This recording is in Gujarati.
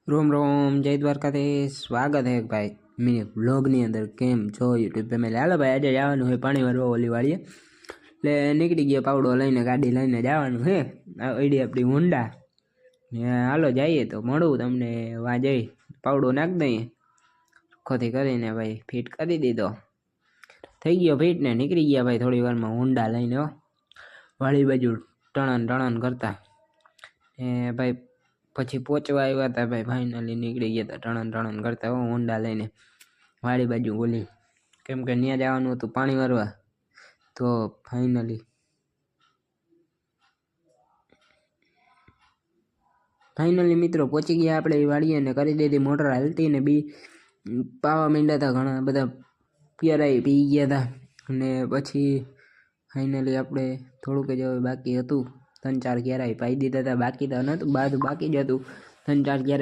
रोम रोम जय द्वारकाधीश स्वागत है भाई मेरे ब्लॉगની અંદર કેમ છો યુટ્યુબ ફેમિલી। હાલો ભાઈ, આજે જવાનું છે પાણી ભરવા ઓલી વાળીએ, એટલે નીકળી ગયો પાવડો લઈને, ગાડી લઈને જવાનું છે એડી આપણી હોન્ડા। હાલો જઈએ તો મળું તમને વા જઈ પાવડો નાખ દઈએ ખોથી કરીને ભાઈ ફિટ કરી દીધો, થઈ ગયો ફિટ ને નીકળી ગયા ભાઈ થોડી વારમાં હોન્ડા લઈને વાળી બાજુ ટણન કરતા ભાઈ પછી પહોંચવા આવ્યા હતા ભાઈ, ફાઇનલી નીકળી ગયા હતા ટણન કરતા હોન્ડા લઈને વાડી બાજુ ઓલી, કેમ કે ત્યાં જવાનું હતું પાણી ભરવા। તો ફાઇનલી મિત્રો પહોંચી ગયા આપણે એ વાડીએ ને કરી દીધી મોટર હાલતી ને બી પાવા માંડ્યા હતા, ઘણા બધા પ્યારાઈ પી ગયા હતા। અને પછી ફાઇનલી આપણે થોડુંક જ બાકી હતું, 3-4 ક્યારાય પાઈ દીધા હતા, બાકી તો નહોતું બાકી જ હતું 3-4 ક્યારા।